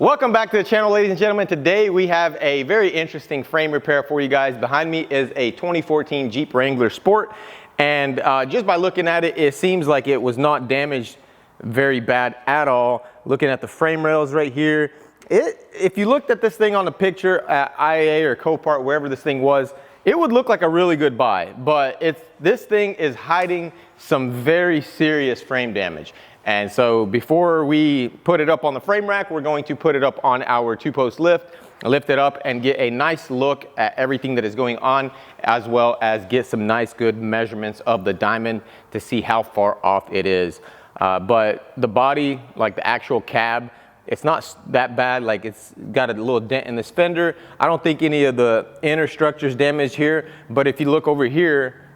Welcome back to the channel, ladies and gentlemen. Today we have a very interesting frame repair for you guys. Behind me is a 2014 Jeep Wrangler Sport, and just by looking at it, it seems like it was not damaged very bad at all. Looking at the frame rails right here, if you looked at this thing on the picture at IAA or Copart, wherever this thing was, it would look like a really good buy, but this thing is hiding some very serious frame damage. And so before we put it up on the frame rack, we're going to put it up on our two-post lift it up and get a nice look at everything that is going on, as well as get some nice good measurements of the diamond to see how far off it is. But the body, like the actual cab, it's not that bad. Like, it's got a little dent in this fender. I don't think any of the inner structure's damaged here, but if you look over here,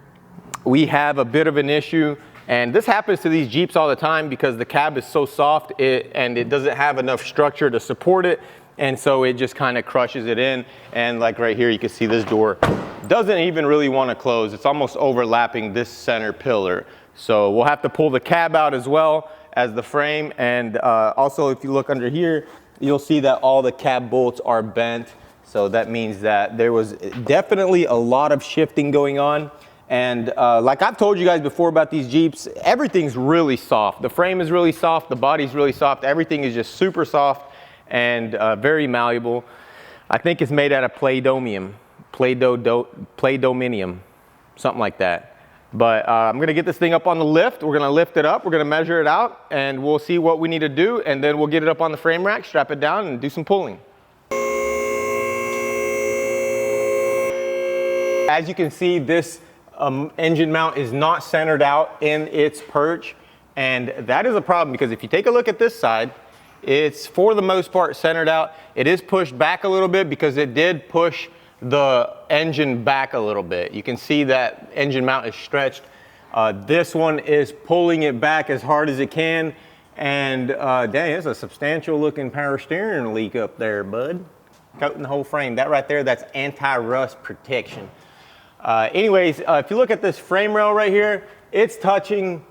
we have a bit of an issue. And this happens to these Jeeps all the time because the cab is so soft and it doesn't have enough structure to support it. And so it just kind of crushes it in. And like right here, you can see this door doesn't even really want to close. It's almost overlapping this center pillar. So we'll have to pull the cab out as well as the frame. And also, if you look under here, you'll see that all the cab bolts are bent. So that means that there was definitely a lot of shifting going on. And like I've told you guys before about these Jeeps, everything's really soft. The frame is really soft, the body's really soft, everything is just super soft and very malleable. I think it's made out of Play-Doh-minium, something like that. But I'm gonna get this thing up on the lift, we're gonna lift it up, we're gonna measure it out, and we'll see what we need to do, and then we'll get it up on the frame rack, strap it down, and do some pulling. As you can see, this engine mount is not centered out in its perch, and that is a problem because if you take a look at this side, it's for the most part centered out. It is pushed back a little bit because it did push the engine back a little bit. You can see that engine mount is stretched. This one is pulling it back as hard as it can, and dang, it's a substantial looking power steering leak up there, bud. Coating the whole frame. That right there, that's anti-rust protection. Anyways, if you look at this frame rail right here, it's touching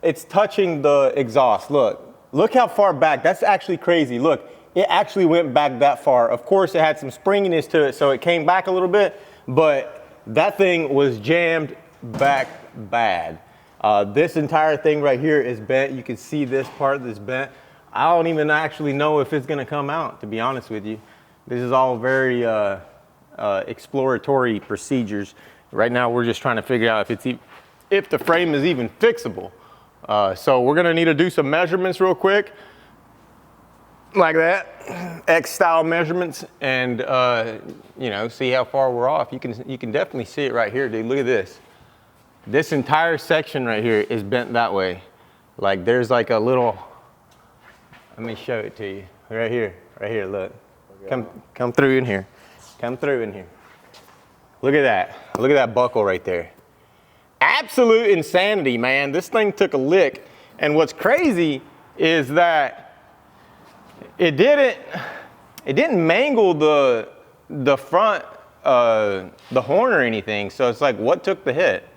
the exhaust. Look how far back. That's actually crazy. Look, it actually went back that far. Of course, it had some springiness to it, so it came back a little bit, but that thing was jammed back bad. This entire thing right here is bent. You can see this part that's bent. I don't even actually know if it's gonna come out, to be honest with you. This is all very exploratory procedures. Right now we're just trying to figure out if the frame is even fixable. So we're gonna need to do some measurements real quick, like that, X-style measurements, and you know, see how far we're off. You can definitely see it right here, dude. Look at this. This entire section right here is bent that way. Like, there's like a little, let me show it to you. Right here, look. Come through in here. Come through in here. Look at that. Look at that buckle right there. Absolute insanity, man. This thing took a lick. And what's crazy is that it didn't mangle the front, the horn or anything. So it's like, what took the hit?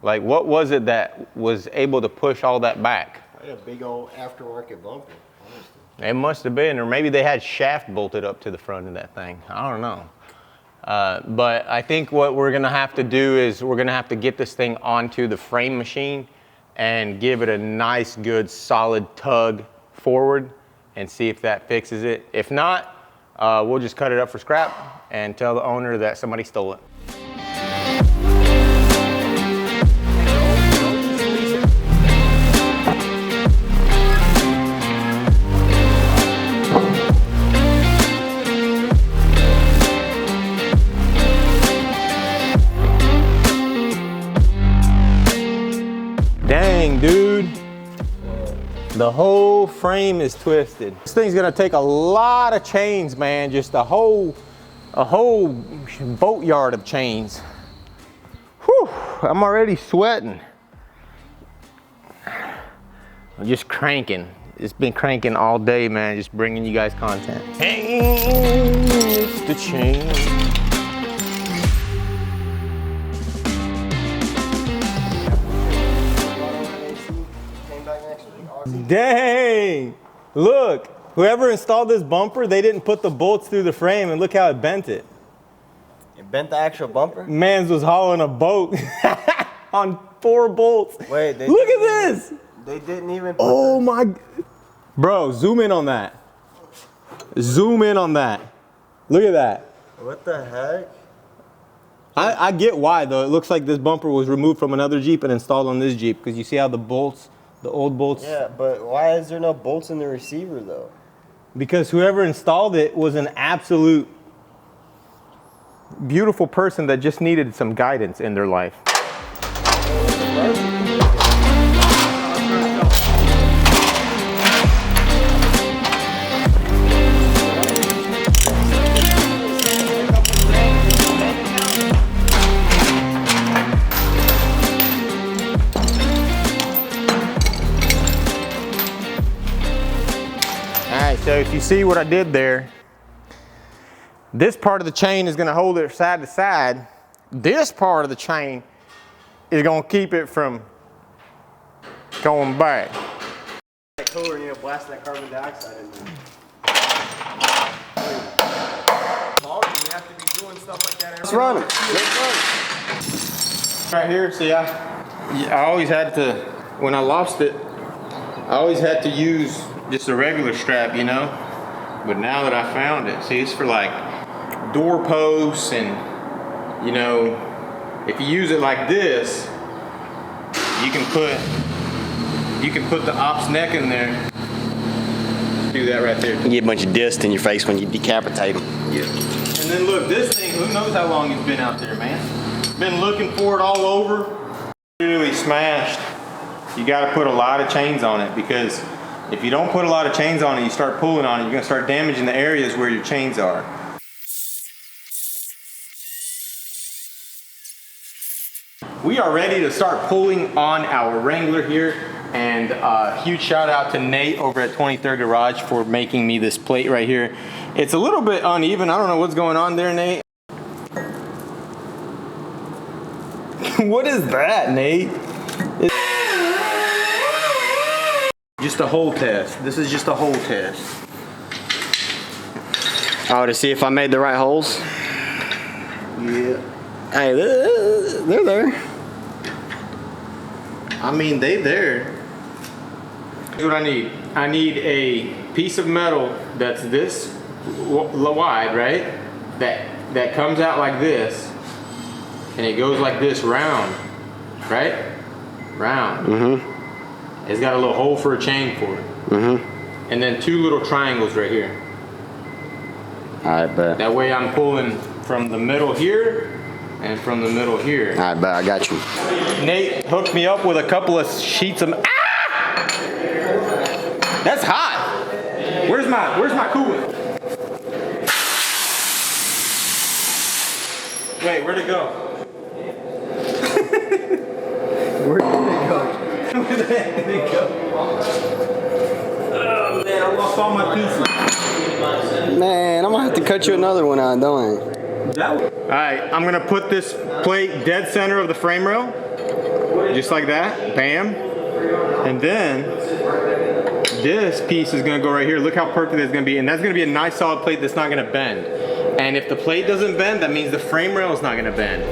Like, what was it that was able to push all that back? I had a big old aftermarket bumper, honestly. It must have been, or maybe they had shaft bolted up to the front of that thing. I don't know. But I think what we're gonna have to do is we're gonna have to get this thing onto the frame machine and give it a nice, good, solid tug forward and see if that fixes it. If not, we'll just cut it up for scrap and tell the owner that somebody stole it. Dang, dude. The whole frame is twisted. This thing's gonna take a lot of chains, man. Just a whole boatyard of chains. Whew, I'm already sweating. I'm just cranking. It's been cranking all day, man. Just bringing you guys content. Hey, it's the chain. Dang, look, Whoever installed this bumper, they didn't put the bolts through the frame, and look how it bent it. It bent the actual bumper? Mans was hauling a boat on 4 bolts. Wait, look at this. They didn't even put Oh my. Bro, zoom in on that. Zoom in on that. Look at that. What the heck? I get why though. It looks like this bumper was removed from another Jeep and installed on this Jeep, because you see how the bolts, the old bolts. Yeah, but why is there no bolts in the receiver though? Because whoever installed it was an absolute beautiful person that just needed some guidance in their life. So if you see what I did there, this part of the chain is going to hold it side to side. This part of the chain is going to keep it from going back. Cooler, you know, blast that carbon dioxide in there. You have to be doing stuff like that. Let's run it. Right here, see, I always had to, when I lost it, I always had to use just a regular strap, you know, but now that I found it, see, it's for like door posts, and you know, if you use it like this, you can put the op's neck in there. Do that right there. You get a bunch of dist in your face when you decapitate them. Yeah. And then look, this thing, who knows how long it's been out there, man. Been looking for it all over. Really smashed. You got to put a lot of chains on it, because if you don't put a lot of chains on it, you start pulling on it, you're going to start damaging the areas where your chains are. We are ready to start pulling on our Wrangler here, and a huge shout out to Nate over at 23rd Garage for making me this plate right here. It's a little bit uneven. I don't know what's going on there, Nate. What is that, Nate? Just a hole test. This is just a hole test. Oh, to see if I made the right holes? Yeah. Hey, they're there. I mean, they there. Here's what I need. I need a piece of metal that's this wide, right? That comes out like this, and it goes like this round, right? Round. Mm-hmm. It's got a little hole for a chain for it. Mm-hmm. And then 2 little triangles right here. I bet. That way I'm pulling from the middle here and from the middle here. I bet, I got you. Nate hooked me up with a couple of sheets of, That's hot. Where's my coolant? Wait, where'd it go? Where did it go? Where the heck did it go? Oh man, I lost all my pieces. Man, I'm gonna have to cut you another one out, don't I? Alright, I'm gonna put this plate dead center of the frame rail. Just like that. Bam. And then this piece is gonna go right here. Look how perfect it's gonna be. And that's gonna be a nice solid plate that's not gonna bend. And if the plate doesn't bend, that means the frame rail is not gonna bend.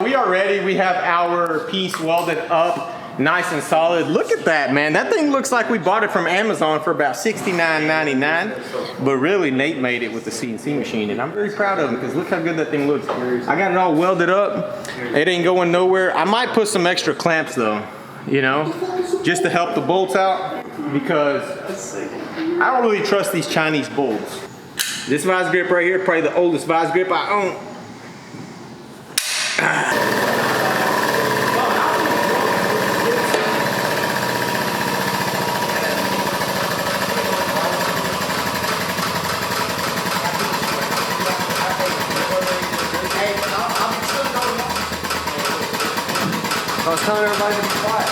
We are ready. We have our piece welded up nice and solid. Look at that, man. That thing looks like we bought it from Amazon for about $69.99. But really, Nate made it with the CNC machine, and I'm very proud of him because look how good that thing looks. I got it all welded up. It ain't going nowhere. I might put some extra clamps though, you know, just to help the bolts out, because I don't really trust these Chinese bolts. This vice grip right here, probably the oldest vice grip I own. I was telling everybody to be quiet.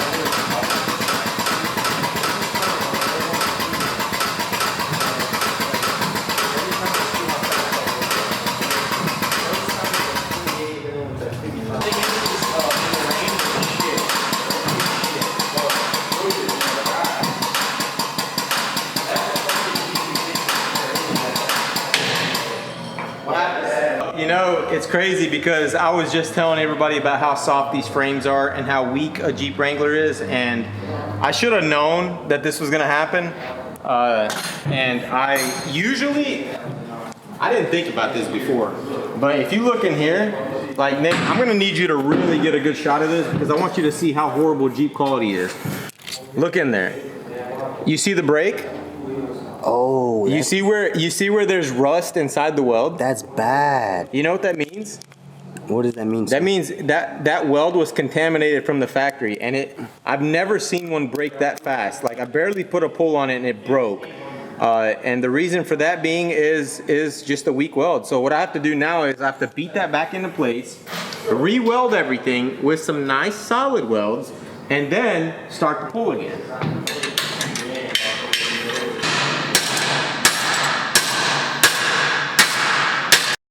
You know, it's crazy because I was just telling everybody about how soft these frames are and how weak a Jeep Wrangler is, and I should have known that this was gonna happen. And I didn't think about this before, but if you look in here, like Nick, I'm gonna need you to really get a good shot of this because I want you to see how horrible Jeep quality is. Look in there. You see the brake? Oh, You see where there's rust inside the weld? that's bad. You know what that means? What does that mean? That means that weld was contaminated from the factory, and I've never seen one break that fast. Like I barely put a pull on it and it broke. And the reason for that being is just a weak weld. So what I have to do now is I have to beat that back into place, re-weld everything with some nice solid welds, and then start to pull again.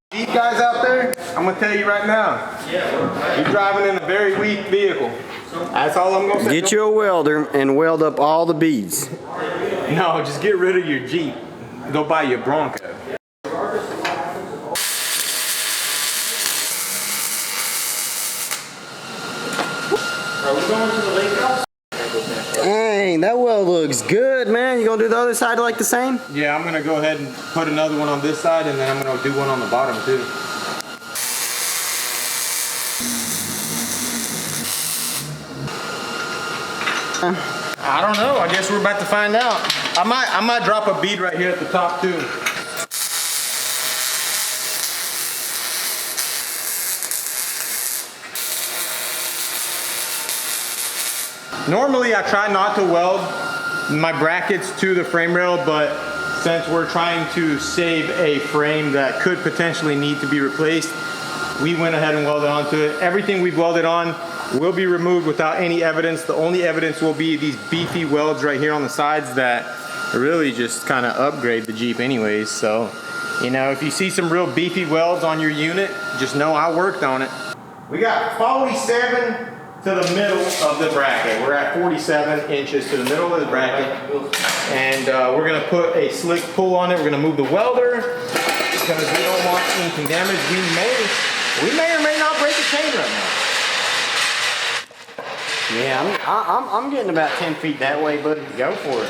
These guys out there, I'm gonna tell you right now, you're driving in a very weak vehicle. That's all I'm gonna say. Get you a welder and weld up all the beads. No, just get rid of your Jeep. Go buy your Bronco. Are we going to the lake house? Dang, that weld looks good, man. You gonna do the other side like the same? Yeah, I'm gonna go ahead and put another one on this side, and then I'm gonna do one on the bottom too. I don't know. I guess we're about to find out. I might drop a bead right here at the top too. Normally I try not to weld my brackets to the frame rail, but since we're trying to save a frame that could potentially need to be replaced, we went ahead and welded onto it. Everything we've welded on will be removed without any evidence. The only evidence will be these beefy welds right here on the sides that really just kind of upgrade the Jeep anyways. So, you know, if you see some real beefy welds on your unit, just know I worked on it. We got 47 to the middle of the bracket. We're at 47 inches to the middle of the bracket. And we're gonna put a slick pull on it. We're gonna move the welder because we don't want anything damaged. We may or may not break the chain right now. Yeah, I'm getting about 10 feet that way, buddy. Go for it.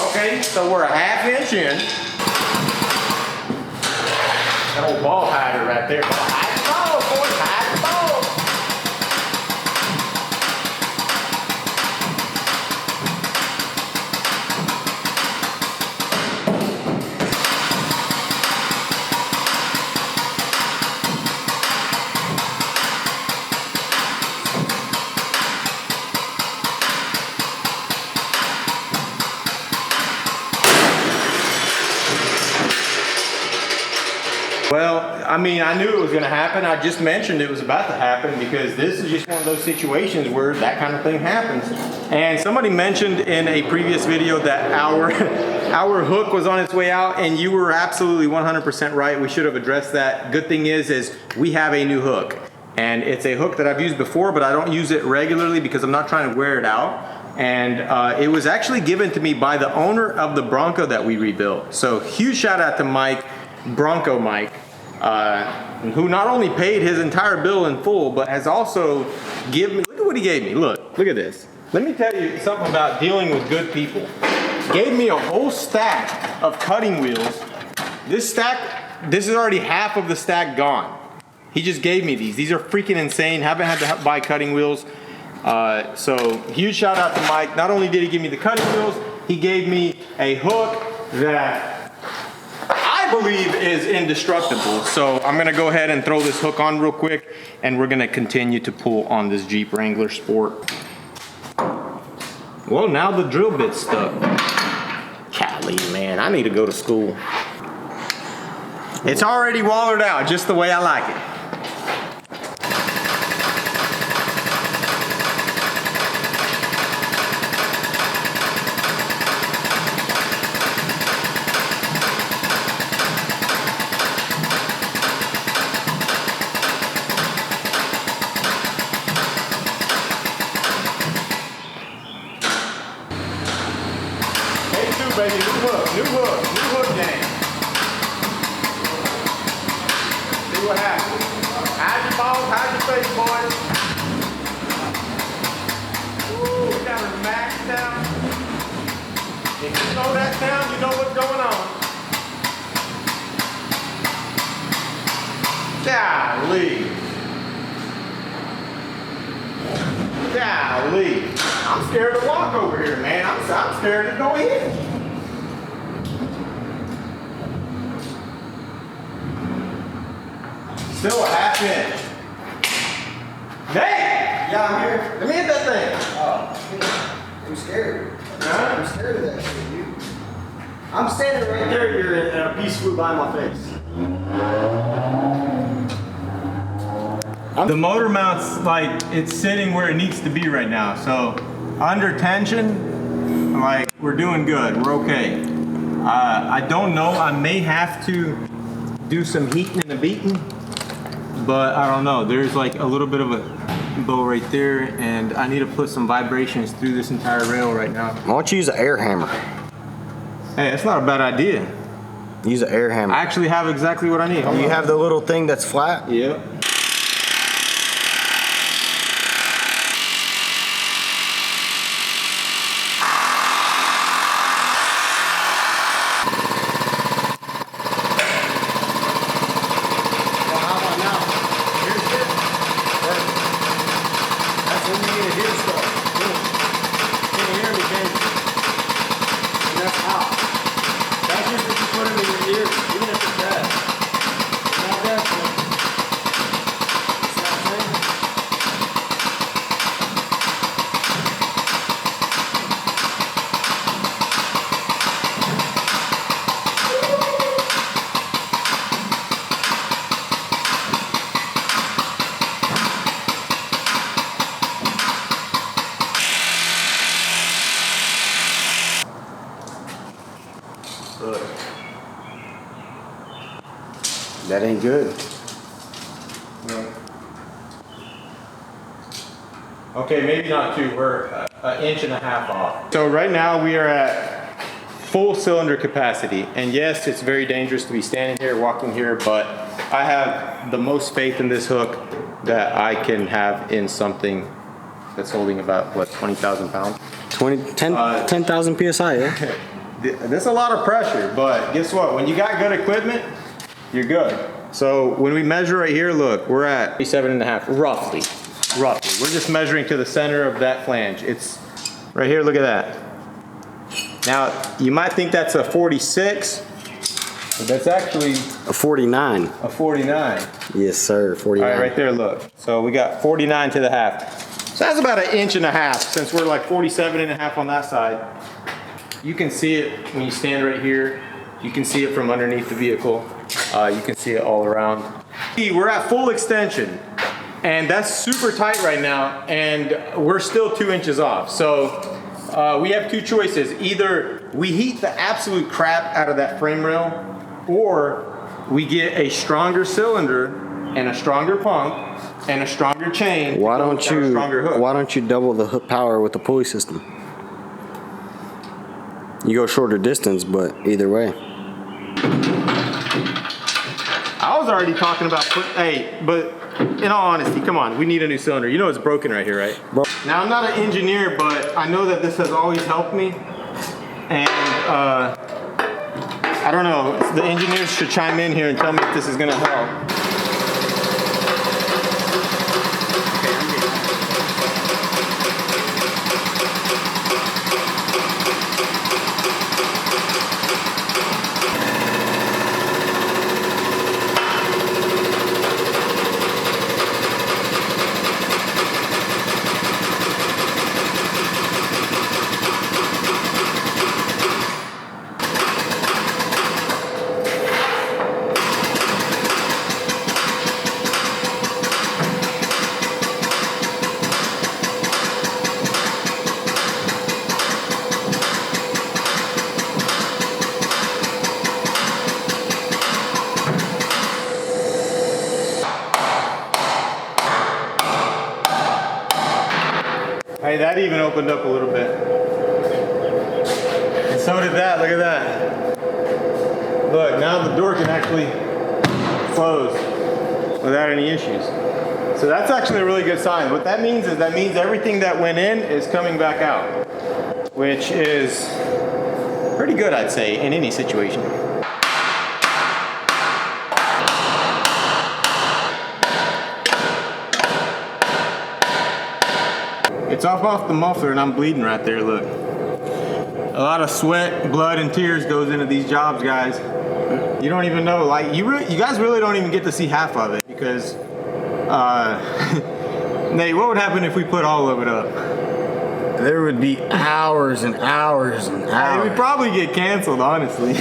Okay, so we're a ½ inch in. That old ball hider right there. Hide the ball, boys, hide the ball. Well, I mean, I knew it was going to happen. I just mentioned it was about to happen because this is just one of those situations where that kind of thing happens. And somebody mentioned in a previous video that our hook was on its way out, and you were absolutely 100% right. We should have addressed that. Good thing is we have a new hook. And it's a hook that I've used before, but I don't use it regularly because I'm not trying to wear it out. And it was actually given to me by the owner of the Bronco that we rebuilt. So huge shout out to Mike, Bronco Mike, who not only paid his entire bill in full, but has also given me, look at what he gave me, look at this. Let me tell you something about dealing with good people. Gave me a whole stack of cutting wheels. This is already half of the stack gone. He just gave me these. These are freaking insane. Haven't had to buy cutting wheels. So huge shout out to Mike. Not only did he give me the cutting wheels, he gave me a hook that I believe is indestructible. So I'm gonna go ahead and throw this hook on real quick, and we're gonna continue to pull on this Jeep Wrangler Sport. Well, now the drill bit's stuck. Golly, man, I need to go to school. It's already wallered out just the way I like it. New hook game. See what happens. Hide your balls, hide your face, boys. Woo, we got a max down. If you know that sound, you know what's going on. Golly. I'm scared to walk over here, man. I'm scared to go in. Still a half inch. Nate! Yeah, I'm here. Let me hit that thing. I'm scared. Huh? I'm scared of that shit, dude. I'm standing right there, you're and a piece flew by my face. The motor mount's like, it's sitting where it needs to be right now. So under tension, like we're doing good, we're okay. I don't know, I may have to do some heating and a beating, but I don't know. There's like a little bit of a bow right there, and I need to put some vibrations through this entire rail right now. Why don't you use an air hammer? Hey, that's not a bad idea. Use an air hammer. I actually have exactly what I need. You have the little thing that's flat? Yep. That ain't good. Okay, maybe not two. We're an inch and a half off. So right now we are at full cylinder capacity. And yes, it's very dangerous to be standing here, walking here, but I have the most faith in this hook that I can have in something that's holding about, what, 20,000 pounds? 10,000 PSI, yeah? That's a lot of pressure, but guess what? When you got good equipment, you're good. So when we measure right here, look, we're at 37.5, roughly. We're just measuring to the center of that flange. It's right here, look at that. Now, you might think that's a 46, but that's actually A 49. a 49. Yes, sir, 49. All right, right there, look. So we got 49 to the half. So that's about an inch and a half, since we're like 47.5 on that side. You can see it when you stand right here. You can see it from underneath the vehicle. You can see it all around. We're at full extension, and that's super tight right now, and we're still 2 inches off. So we have two choices. Either we heat the absolute crap out of that frame rail, or we get a stronger cylinder and a stronger pump and a stronger chain. Why don't you double the hook power with the pulley system? You go shorter distance, but either way. I was already talking about but in all honesty, come on, we need a new cylinder. You know it's broken right here, right? Now, I'm not an engineer, but I know that this has always helped me. And I don't know, the engineers should chime in here and tell me if this is gonna help. Hey, that even opened up a little bit. So did that, look at that. Look, now the door can actually close without any issues. So that's actually a really good sign. What that means is everything that went in is coming back out, which is pretty good, I'd say, in any situation. It's off the muffler and I'm bleeding right there, look. A lot of sweat, blood, and tears goes into these jobs, guys. You don't even know, like, you guys really don't even get to see half of it because, Nate, what would happen if we put all of it up? There would be hours and hours and hours. We'd probably get canceled, honestly.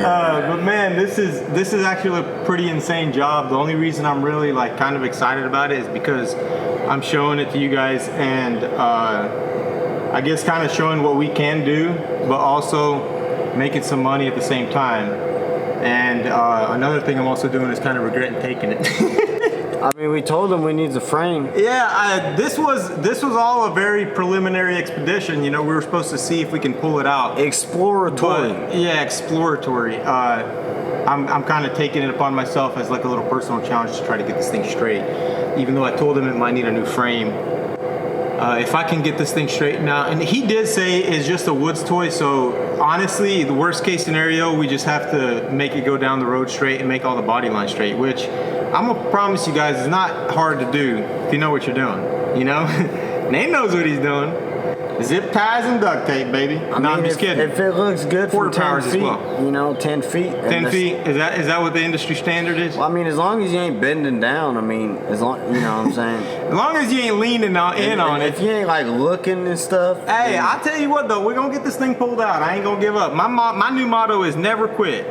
But man, this is actually a pretty insane job. The only reason I'm really like kind of excited about it is because I'm showing it to you guys and I guess kind of showing what we can do, but also making some money at the same time. And another thing I'm also doing is kind of regretting taking it. I mean, we told them we need the frame. Yeah, this was all a very preliminary expedition. You know, we were supposed to see if we can pull it out. Exploratory. But, yeah, exploratory. I'm kind of taking it upon myself as like a little personal challenge to try to get this thing straight. Even though I told him it might need a new frame. If I can get this thing straightened out, and he did say it's just a Woods toy, so honestly, the worst case scenario, we just have to make it go down the road straight and make all the body lines straight, which I'm gonna promise you guys is not hard to do if you know what you're doing, you know? Nate knows what he's doing. Zip ties and duct tape, baby. I'm just kidding. If it looks good for 10 powers as feet, well. you know, 10 feet. 10 feet, is that what the industry standard is? Well, I mean, as long as you ain't bending down, I mean, as long, you know what I'm saying? As long as you ain't leaning on it. If you ain't like looking and stuff. Hey, I'll tell you what though, we're gonna get this thing pulled out. I ain't gonna give up. My new motto is never quit.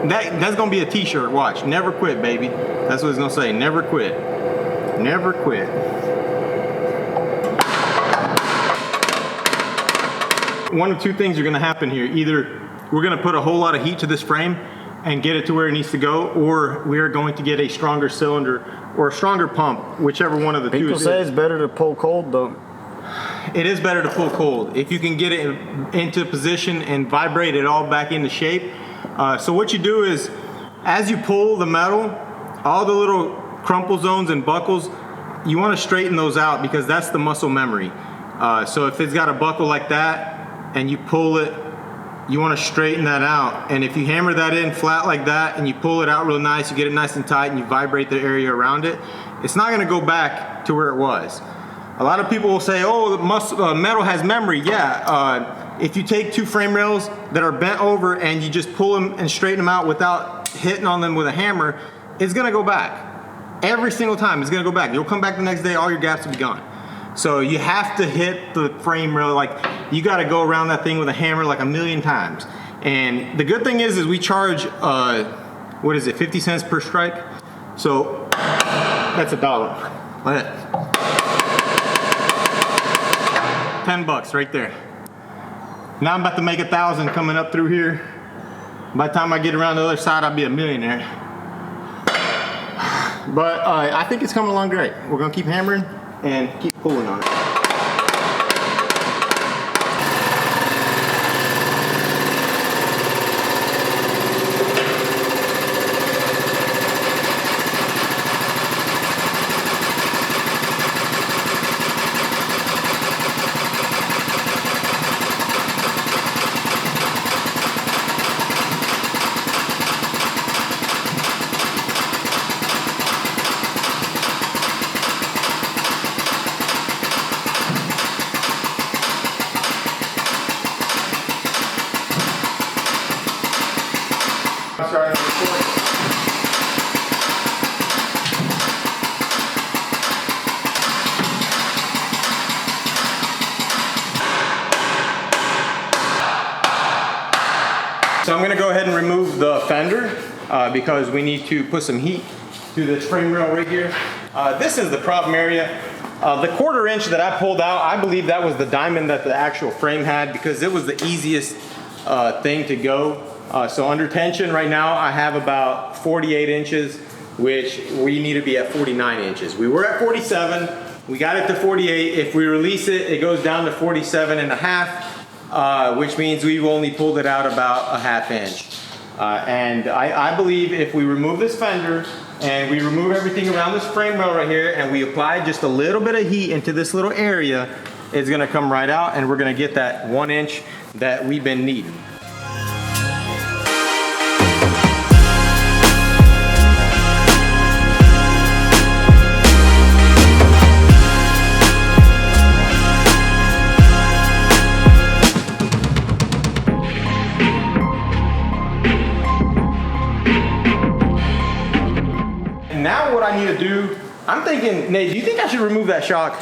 That's gonna be a t-shirt, watch. Never quit, baby. That's what it's gonna say, never quit. Never quit. One of two things are gonna happen here. Either we're gonna put a whole lot of heat to this frame and get it to where it needs to go, or we are going to get a stronger cylinder or a stronger pump, whichever one of the two. People say it's better to pull cold though. It is better to pull cold if you can get it into position and vibrate it all back into shape. So what you do is, as you pull the metal, all the little crumple zones and buckles, you want to straighten those out because that's the muscle memory. So if it's got a buckle like that and you pull it, you want to straighten that out. And if you hammer that in flat like that and you pull it out real nice, you get it nice and tight and you vibrate the area around it, it's not going to go back to where it was. A lot of people will say, oh, the metal has memory. Yeah, if you take two frame rails that are bent over and you just pull them and straighten them out without hitting on them with a hammer, it's gonna go back. Every single time, it's gonna go back. You'll come back the next day, all your gaps will be gone. So you have to hit the frame rail, like you gotta go around that thing with a hammer like 1,000,000 times. And the good thing is we charge, what is it, 50 cents per strike? So that's $1. Look at that. $10 right there. Now I'm about to make 1,000 coming up through here. By the time I get around the other side, I'll be a millionaire. But I think it's coming along great. We're gonna keep hammering and keep pulling on it. So I'm gonna go ahead and remove the fender because we need to put some heat to this frame rail right here. This is the problem area. The 1/4 inch that I pulled out, I believe that was the diamond that the actual frame had because it was the easiest thing to go. So under tension right now, I have about 48 inches, which we need to be at 49 inches. We were at 47, we got it to 48. If we release it, it goes down to 47 and a half. which means we've only pulled it out about a ½ inch. And I believe if we remove this fender and we remove everything around this frame rail right here and we apply just a little bit of heat into this little area, it's gonna come right out and we're gonna get that 1 inch that we've been needing. Now what I need to do, I'm thinking, Nate, do you think I should remove that shock?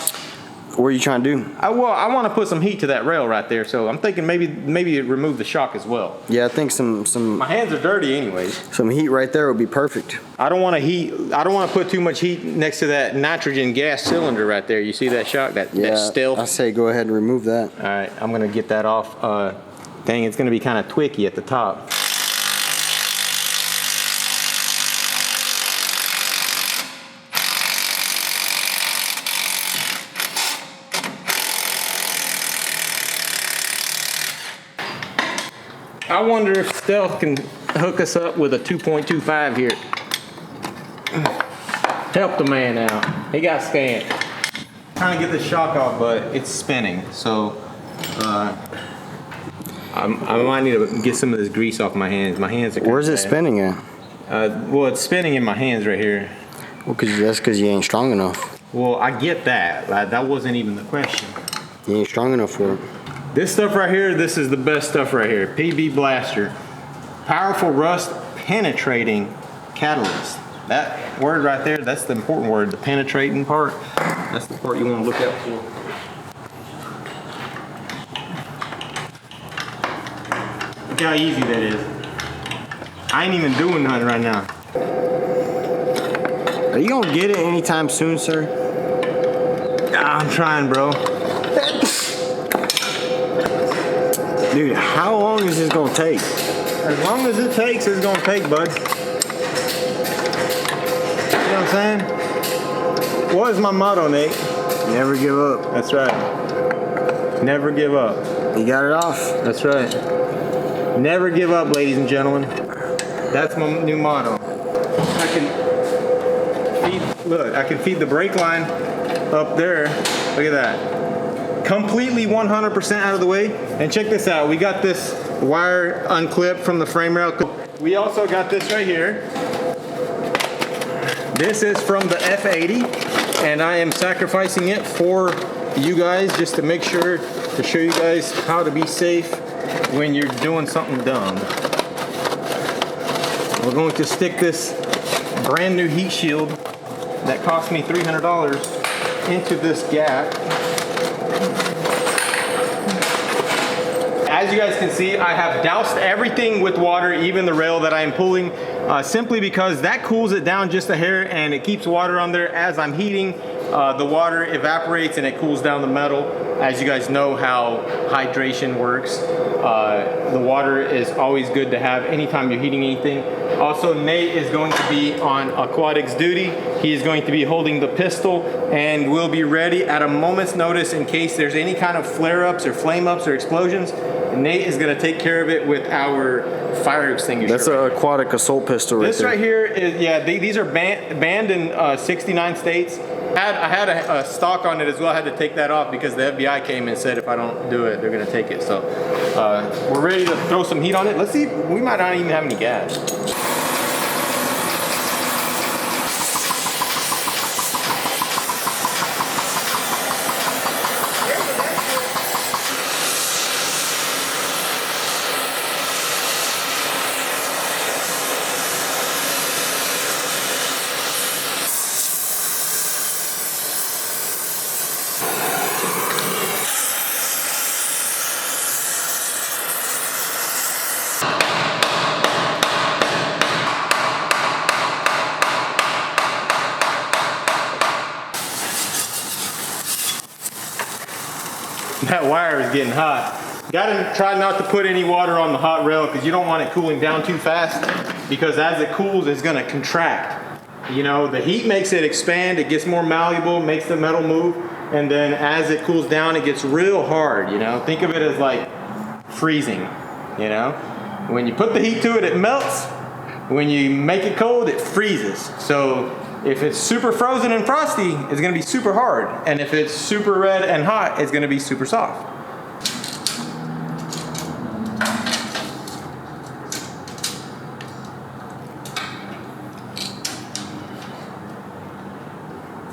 What are you trying to do? I want to put some heat to that rail right there, so I'm thinking maybe remove the shock as well. Yeah, I think some My hands are dirty anyways. some heat right there would be perfect. I don't want to put too much heat next to that nitrogen gas cylinder right there. You see that shock, that still? I say go ahead and remove that. All right, I'm gonna get that off. Dang, it's gonna be kind of twicky at the top. I wonder if Stealth can hook us up with a 2.25 here. Help the man out. He got scanned. Trying to get the shock off, but it's spinning. So I might need to get some of this grease off my hands. My hands are kinda Where's it bad. spinning at? Well, it's spinning in my hands right here. Well, that's because you ain't strong enough. Well, I get that. That wasn't even the question. You ain't strong enough for it. This stuff right here, this is the best stuff right here. PB Blaster. Powerful rust penetrating catalyst. That word right there, that's the important word, the penetrating part. That's the part you want to look out for. Look how easy that is. I ain't even doing nothing right now. Are you gonna get it anytime soon, sir? I'm trying, bro. Dude, how long is this gonna take? As long as it takes, it's gonna take, bud. You know what I'm saying? What is my motto, Nate? Never give up. That's right. Never give up. You got it off. That's right. Never give up, ladies and gentlemen. That's my new motto. I can feed the brake line up there. Look at that. Completely 100% out of the way. And check this out. We got this wire unclipped from the frame rail. We also got this right here. This is from the F80, and I am sacrificing it for you guys just to make sure to show you guys how to be safe when you're doing something dumb. We're going to stick this brand new heat shield that cost me $300 into this gap. As you guys can see, I have doused everything with water, even the rail that I am pulling, simply because that cools it down just a hair and it keeps water on there. As I'm heating, the water evaporates and it cools down the metal. As you guys know how hydration works, the water is always good to have anytime you're heating anything. Also, Nate is going to be on aquatics duty. He is going to be holding the pistol and will be ready at a moment's notice in case there's any kind of flare-ups or flame-ups or explosions. Nate is going to take care of it with our fire extinguisher. That's an aquatic assault pistol right This there. right here is, yeah, these are banned in 69 states. I had a stock on it as well. I had to take that off because the FBI came and said if I don't do it, they're going to take it. So we're ready to throw some heat on it. Let's see, we might not even have any gas. That wire is getting hot. Gotta try not to put any water on the hot rail because you don't want it cooling down too fast, because as it cools, it's gonna contract. You know, the heat makes it expand, it gets more malleable, makes the metal move, and then as it cools down, it gets real hard, you know? Think of it as like freezing, you know? When you put the heat to it, it melts. When you make it cold, it freezes. So if it's super frozen and frosty, it's gonna be super hard. And if it's super red and hot, it's gonna be super soft.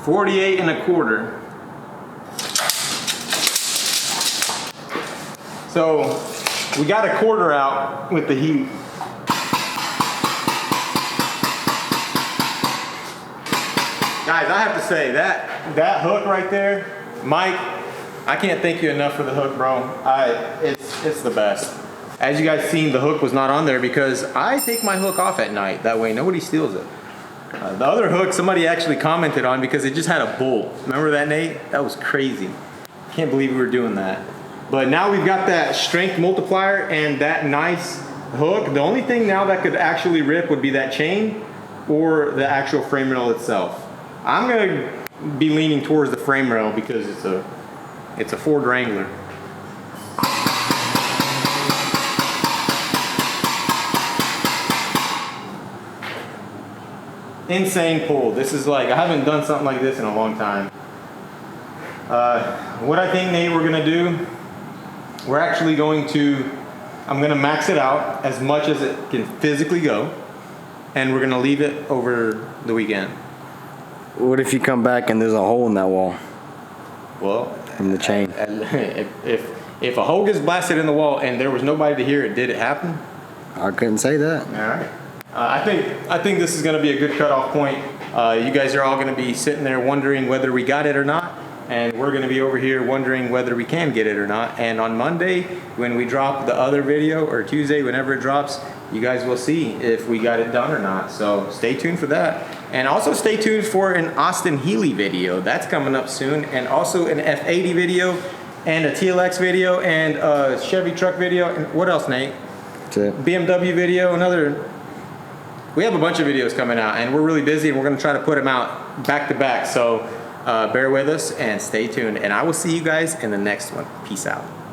$48.25. So we got a quarter out with the heat. Guys, I have to say that hook right there, Mike, I can't thank you enough for the hook, bro. It's the best. As you guys seen, the hook was not on there because I take my hook off at night. That way nobody steals it. The other hook somebody actually commented on because it just had a bolt. Remember that, Nate? That was crazy. Can't believe we were doing that. But now we've got that strength multiplier and that nice hook. The only thing now that could actually rip would be that chain or the actual frame rail itself. I'm gonna be leaning towards the frame rail because it's a Ford Wrangler. Insane pull. This is like, I haven't done something like this in a long time. What I think, Nate, we're gonna do, we're actually going to, I'm gonna max it out as much as it can physically go, and we're gonna leave it over the weekend. What if you come back and there's a hole in that wall? Well, in the chain. If a hole gets blasted in the wall and there was nobody to hear it, did it happen? I couldn't say that. All right. I think this is going to be a good cutoff point. You guys are all going to be sitting there wondering whether we got it or not, and we're going to be over here wondering whether we can get it or not. And on Monday, when we drop the other video, or Tuesday, whenever it drops, you guys will see if we got it done or not. So stay tuned for that. And also stay tuned for an Austin Healey video. That's coming up soon. And also an F80 video, and a TLX video, and a Chevy truck video. And what else, Nate? That's it. BMW video, we have a bunch of videos coming out, and we're really busy, and we're going to try to put them out back to back. So bear with us and stay tuned, and I will see you guys in the next one. Peace out.